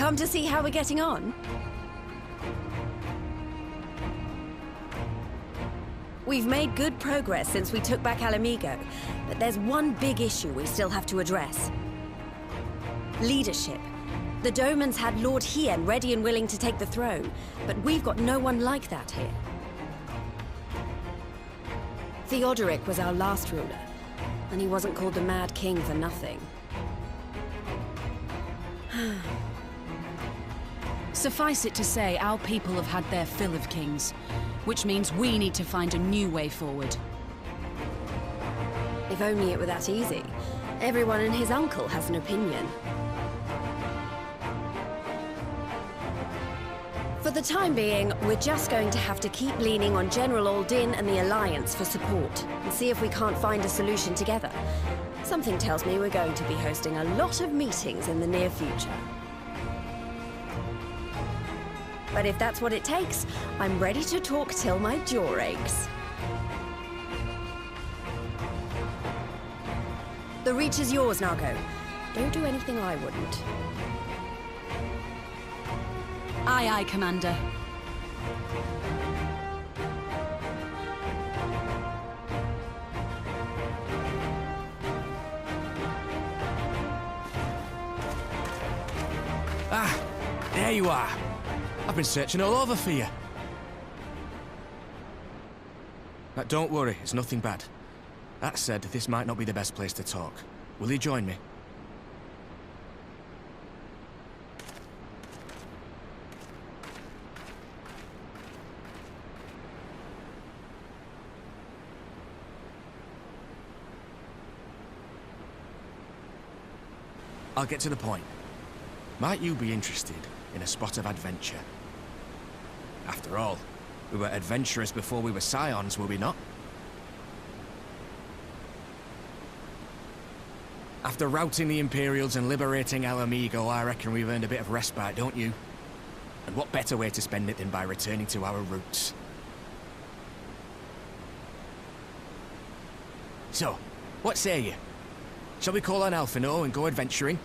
Come to see how we're getting on? We've made good progress since we took back Alamigo, but there's one big issue we still have to address. Leadership. The Domans had Lord Hien ready and willing to take the throne, but we've got no one like that here. Theodoric was our last ruler, and he wasn't called the Mad King for nothing. Suffice it to say, our people have had their fill of kings, which means we need to find a new way forward. If only it were that easy. Everyone and his uncle has an opinion. For the time being, we're just going to have to keep leaning on General Aldin and the Alliance for support, and see if we can't find a solution together. Something tells me we're going to be hosting a lot of meetings in the near future. But if that's what it takes, I'm ready to talk till my jaw aches. The Reach is yours, Nago. Don't do anything I wouldn't. Aye, aye, Commander. Ah, there you are. I've been searching all over for you. But don't worry, it's nothing bad. That said, this might not be the best place to talk. Will you join me? I'll get to the point. Might you be interested in a spot of adventure? After all, we were adventurers before we were scions, were we not? After routing the Imperials and liberating Alamigo, I reckon we've earned a bit of respite, don't you? And what better way to spend it than by returning to our roots? So, what say you? Shall we call on Alphino and go adventuring?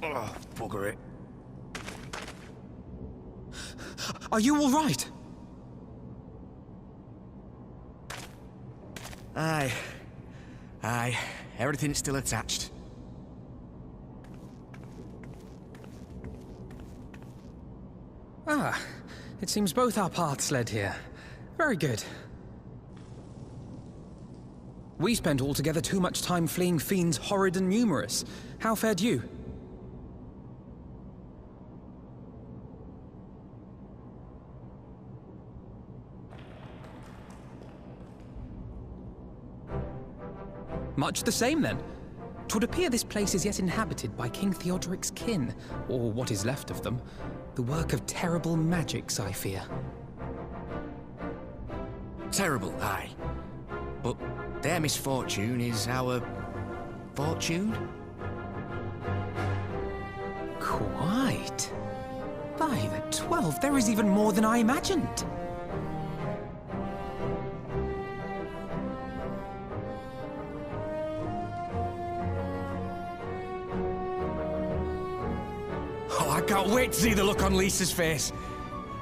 Oh, bugger it. Are you all right? Aye. Aye. Everything's still attached. Ah, it seems both our paths led here. Very good. We spent altogether too much time fleeing fiends horrid and numerous. How fared you? Much the same, then. 'Twould appear this place is yet inhabited by King Theodoric's kin, or what is left of them. The work of terrible magics, I fear. Terrible, aye. But their misfortune is our fortune? Quite. By the 12, there is even more than I imagined. Oh, I can't wait to see the look on Lisa's face.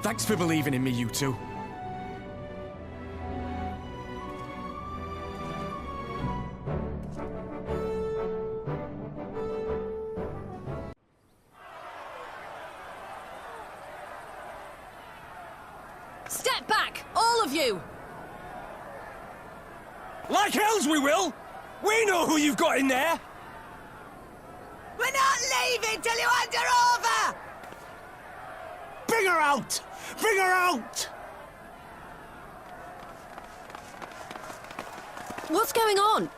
Thanks for believing in me, you two. Step back, all of you! Like hells we will! We know who you've got in there! We're not leaving till you hand her over! Bring her out! Bring her out! What's going on?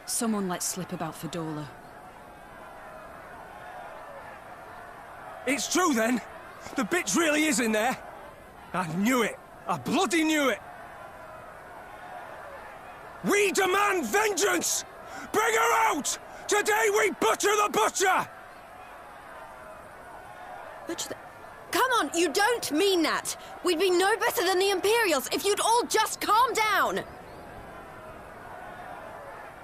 Someone let slip about Fedorla. It's true then! The bitch really is in there! I knew it! I bloody knew it! We demand vengeance! Bring her out! Today we butcher the butcher! Butcher the... Come on, you don't mean that! We'd be no better than the Imperials if you'd all just calm down!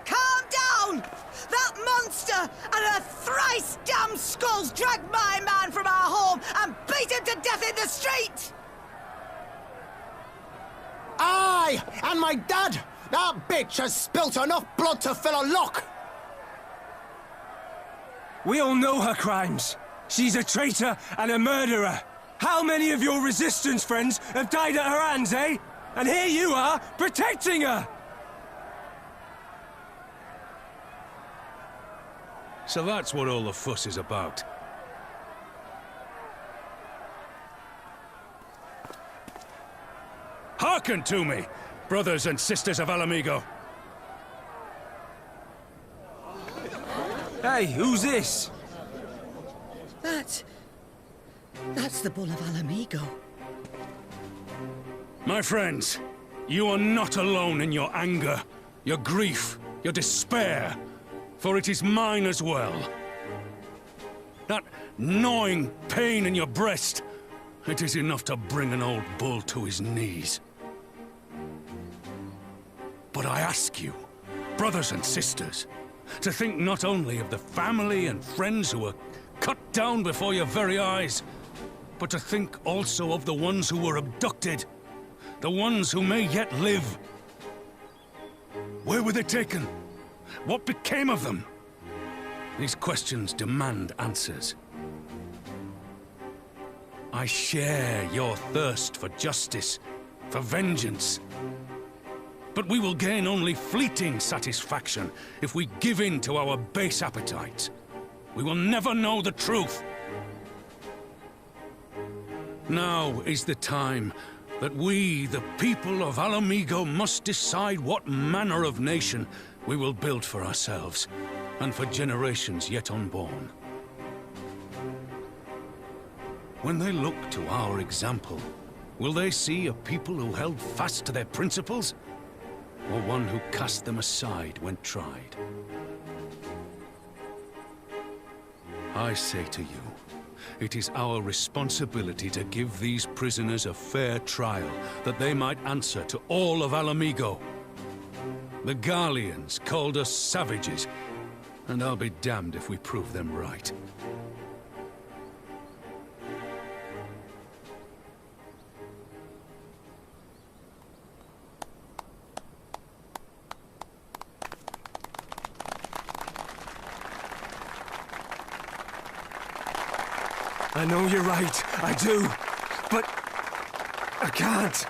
Calm down! That monster and her thrice damned skulls dragged my man from our home and beat him to death in the street! Aye! And my dad! That bitch has spilt enough blood to fill a lock! We all know her crimes. She's a traitor and a murderer. How many of your resistance friends have died at her hands, eh? And here you are, protecting her! So that's what all the fuss is about. Hearken to me, brothers and sisters of Alamigo. Hey, who's this? That's the Bull of Alamigo. My friends, you are not alone in your anger, your grief, your despair, for it is mine as well. That gnawing pain in your breast, it is enough to bring an old bull to his knees. But I ask you, brothers and sisters, to think not only of the family and friends who were cut down before your very eyes, but to think also of the ones who were abducted, the ones who may yet live. Where were they taken? What became of them? These questions demand answers. I share your thirst for justice, for vengeance. But we will gain only fleeting satisfaction if we give in to our base appetites. We will never know the truth. Now is the time that we, the people of Alamigo, must decide what manner of nation we will build for ourselves, and for generations yet unborn. When they look to our example, will they see a people who held fast to their principles, or one who cast them aside when tried? I say to you, it is our responsibility to give these prisoners a fair trial, that they might answer to all of Alamigo. The Garleans called us savages, and I'll be damned if we prove them right. I know you're right, I do, but I can't.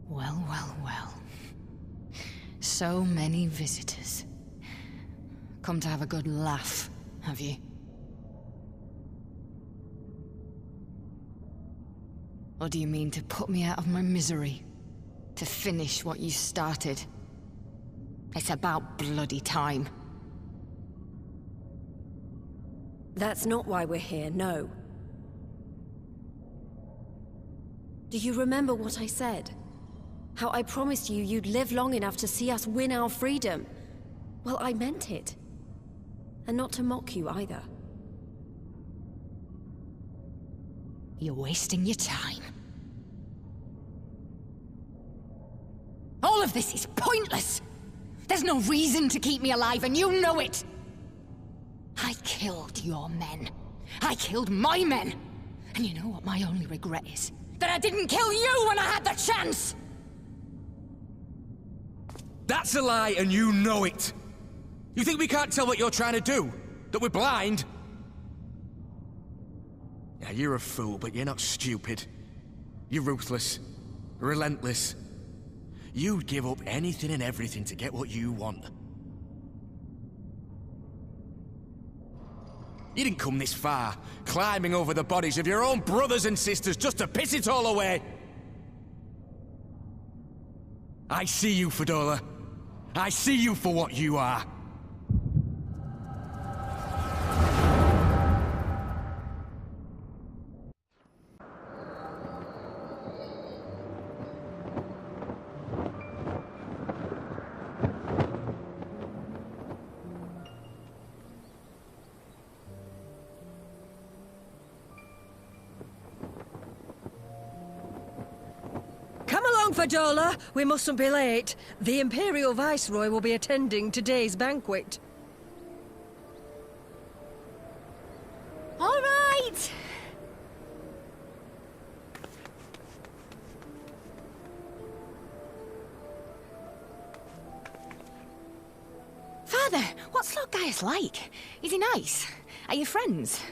Well, well, well. So many visitors. Come to have a good laugh, have you? Or do you mean to put me out of my misery? To finish what you started? It's about bloody time. That's not why we're here, no. Do you remember what I said? How I promised you you'd live long enough to see us win our freedom? Well, I meant it. And not to mock you either. You're wasting your time. All of this is pointless! There's no reason to keep me alive, and you know it! I killed your men. I killed my men! And you know what my only regret is? That I didn't kill you when I had the chance! That's a lie, and you know it! You think we can't tell what you're trying to do? That we're blind? Yeah, you're a fool, but you're not stupid. You're ruthless. Relentless. You'd give up anything and everything to get what you want. You didn't come this far, climbing over the bodies of your own brothers and sisters just to piss it all away. I see you, Fedora. I see you for what you are. Fadola, we mustn't be late. The Imperial Viceroy will be attending today's banquet. All right! Father, what's Lord Gaius like? Is he nice? Are you friends?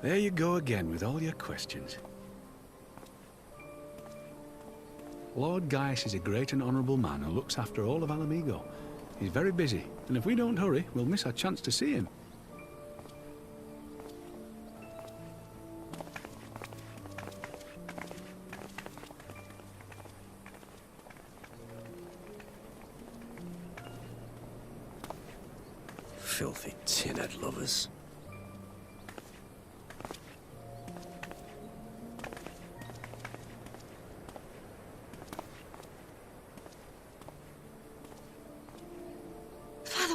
There you go again with all your questions. Lord Gaius is a great and honourable man who looks after all of Alamigo. He's very busy, and if we don't hurry, we'll miss our chance to see him. Filthy tin-head lovers.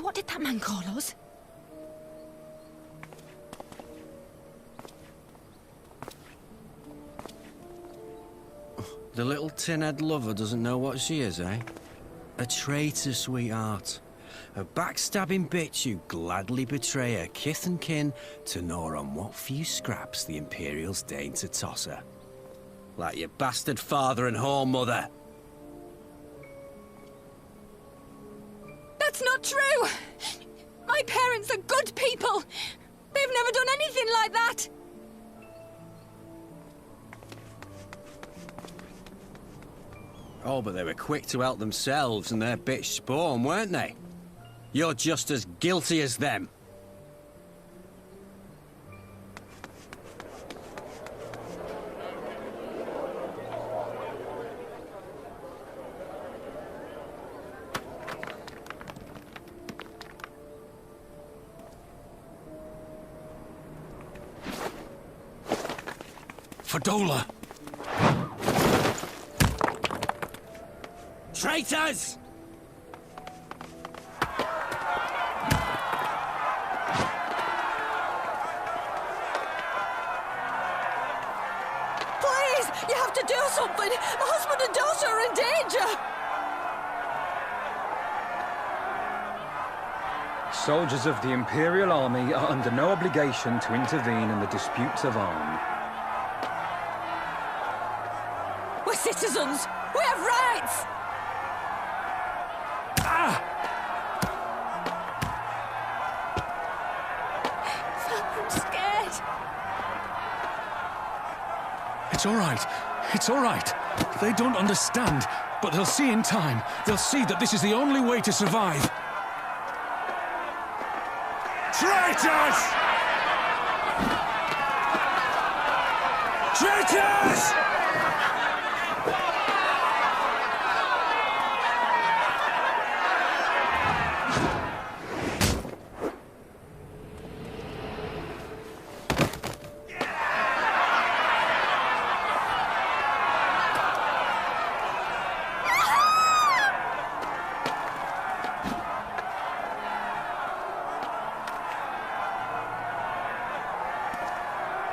What did that man call us? The little tin-head lover doesn't know what she is, eh? A traitor, sweetheart. A backstabbing bitch who'd gladly betray her kith and kin to gnaw on what few scraps the Imperials deign to toss her. Like your bastard father and whore mother. That's not true! My parents are good people! They've never done anything like that! Oh, but they were quick to help themselves and their bitch spawn, weren't they? You're just as guilty as them. Fadola! Traitors! Please, you have to do something! My husband and daughter are in danger! Soldiers of the Imperial Army are under no obligation to intervene in the disputes of arms. We're citizens! We have rights! I'm scared. It's all right. It's all right. They don't understand, but they'll see in time. They'll see that this is the only way to survive. Traitors! Traitors!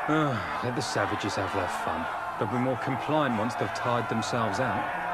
Let the savages have their fun. They'll be more compliant once they've tired themselves out.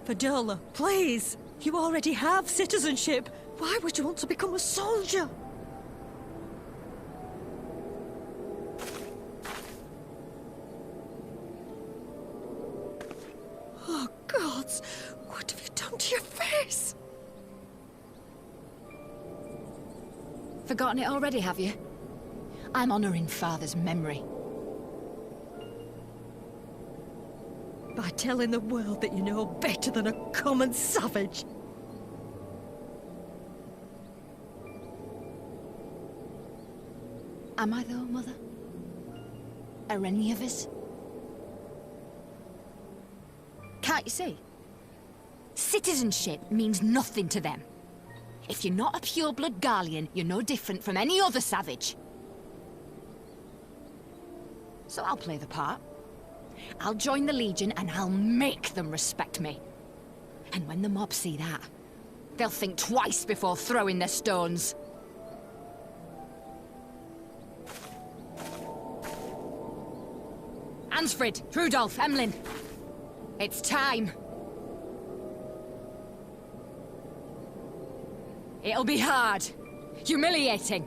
Fadola, please! You already have citizenship. Why would you want to become a soldier? Oh, gods! What have you done to your face? Forgotten it already, have you? I'm honoring Father's memory. By telling the world that you know better than a common savage. Am I though, Mother? Are any of us? Can't you see? Citizenship means nothing to them. If you're not a pure-blood Garlean, you're no different from any other savage. So I'll play the part. I'll join the Legion and I'll make them respect me. And when the mob see that, they'll think twice before throwing their stones. Ansfrid, Rudolph, Emlyn. It's time. It'll be hard. Humiliating.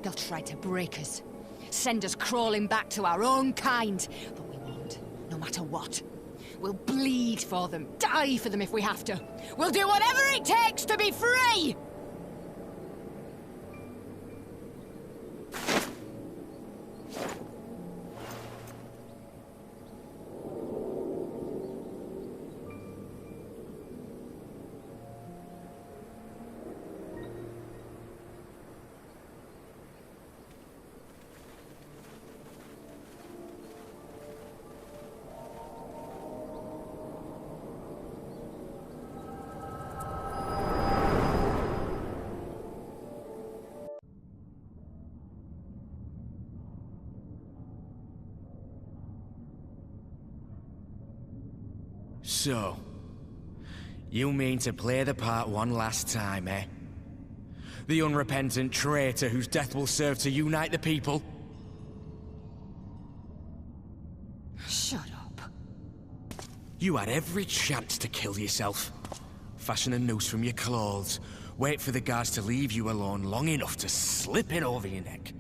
They'll try to break us. Send us crawling back to our own kind. But we won't, no matter what. We'll bleed for them, die for them if we have to. We'll do whatever it takes to be free! So, you mean to play the part one last time, eh? The unrepentant traitor whose death will serve to unite the people? Shut up. You had every chance to kill yourself. Fashion a noose from your clothes, wait for the guards to leave you alone long enough to slip it over your neck.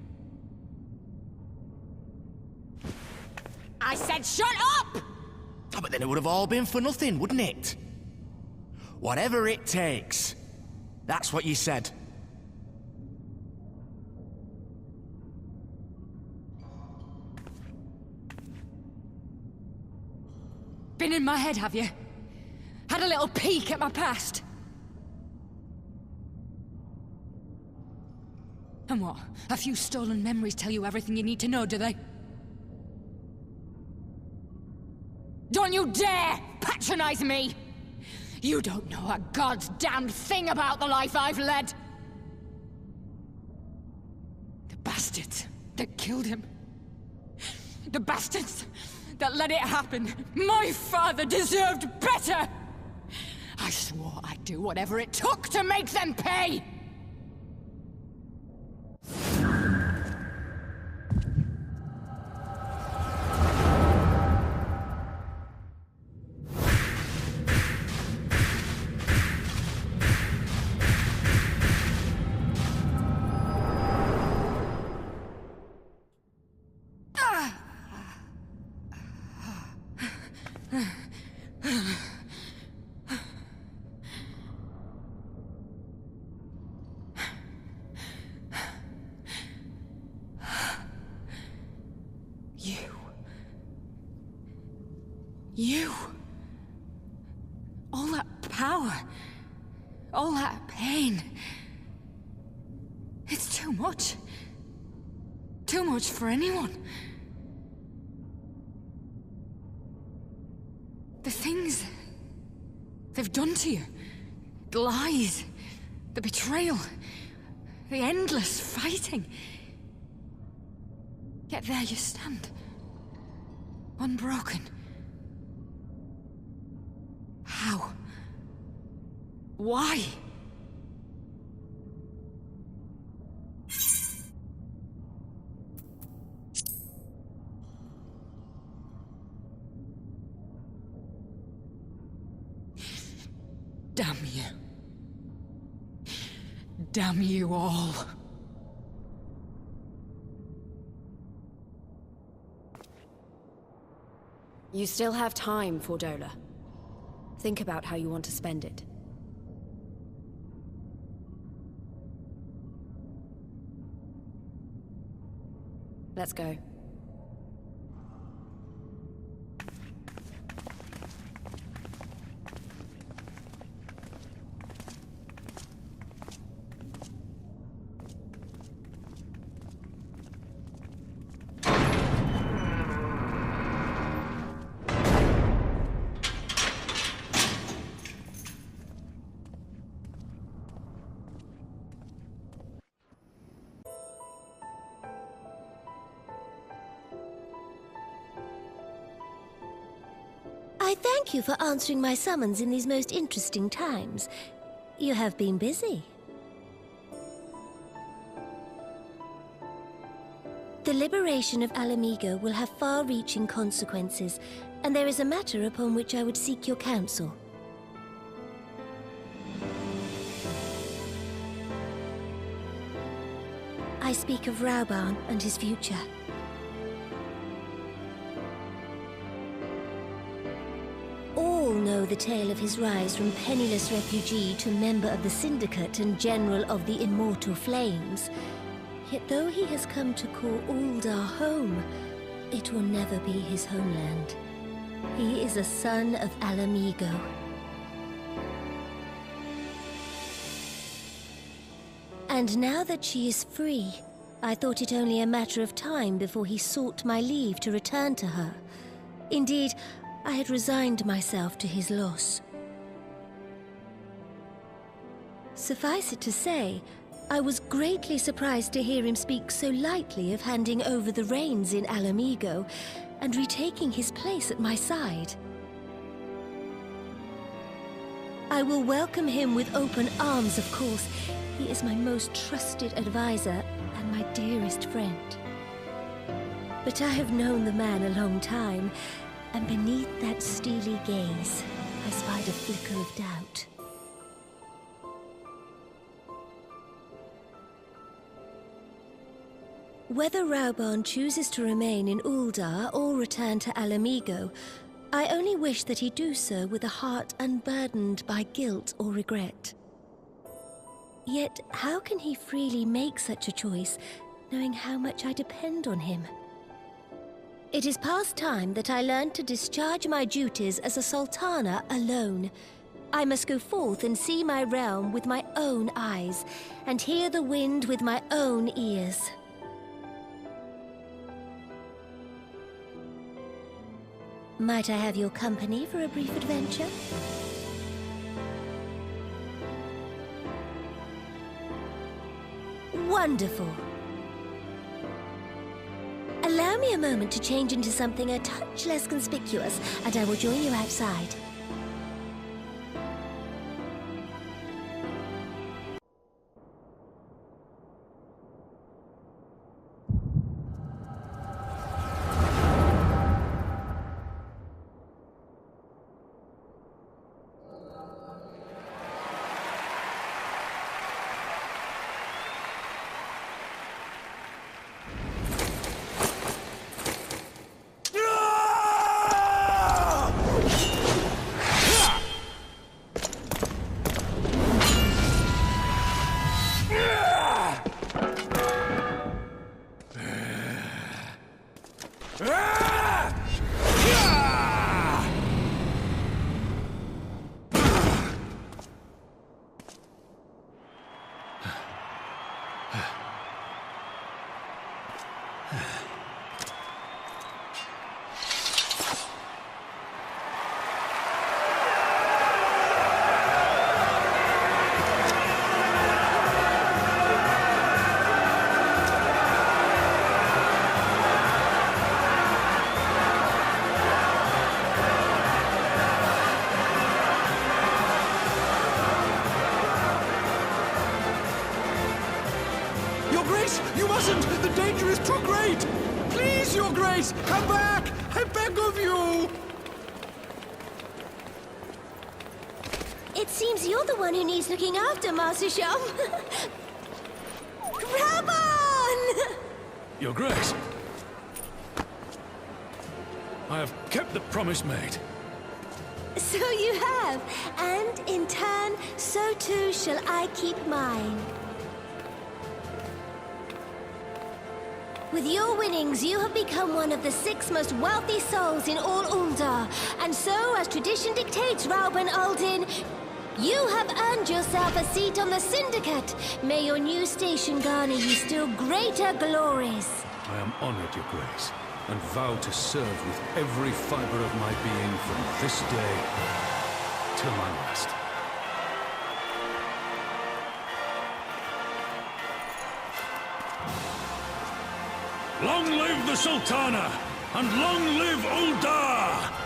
I said shut up! Oh, but then it would have all been for nothing, wouldn't it? Whatever it takes. That's what you said. Been in my head, have you? Had a little peek at my past? And what? A few stolen memories tell you everything you need to know, do they? Don't you dare patronize me! You don't know a god's damned thing about the life I've led! The bastards that killed him. The bastards that let it happen. My father deserved better! I swore I'd do whatever it took to make them pay! You. All that power. All that pain. It's too much. Too much for anyone. The things they've done to you. The lies, the betrayal, the endless fighting. Yet there you stand, unbroken. How? Why? Damn you. Damn you all. You still have time, Fordola. Think about how you want to spend it. Let's go. I thank you for answering my summons in these most interesting times. You have been busy. The liberation of Alamigo will have far-reaching consequences, and there is a matter upon which I would seek your counsel. I speak of Rauban and his future. All know the tale of his rise from penniless refugee to member of the Syndicate and General of the Immortal Flames. Yet though he has come to call Ul'dah home, it will never be his homeland. He is a son of Alamigo. And now that she is free, I thought it only a matter of time before he sought my leave to return to her. Indeed, I had resigned myself to his loss. Suffice it to say, I was greatly surprised to hear him speak so lightly of handing over the reins in Alamigo and retaking his place at my side. I will welcome him with open arms, of course. He is my most trusted advisor and my dearest friend. But I have known the man a long time, and beneath that steely gaze, I spied a flicker of doubt. Whether Rauban chooses to remain in Ul'dah or return to Alamigo, I only wish that he do so with a heart unburdened by guilt or regret. Yet, how can he freely make such a choice, knowing how much I depend on him? It is past time that I learned to discharge my duties as a sultana alone. I must go forth and see my realm with my own eyes, and hear the wind with my own ears. Might I have your company for a brief adventure? Wonderful. Allow me a moment to change into something a touch less conspicuous, and I will join you outside. Yes, Your Grace! Come back! I beg of you! It seems you're the one who needs looking after, Master Sham. Rabon! Your Grace! I have kept the promise made. So you have, and in turn, so too shall I keep mine. With your winnings, you have become one of the 6 most wealthy souls in all Uldar, and so, as tradition dictates, Rauben Aldin, you have earned yourself a seat on the Syndicate. May your new station garner you still greater glories. I am honored, Your Grace, and vow to serve with every fiber of my being from this day till my last. Long live the Sultana, and long live Uldar!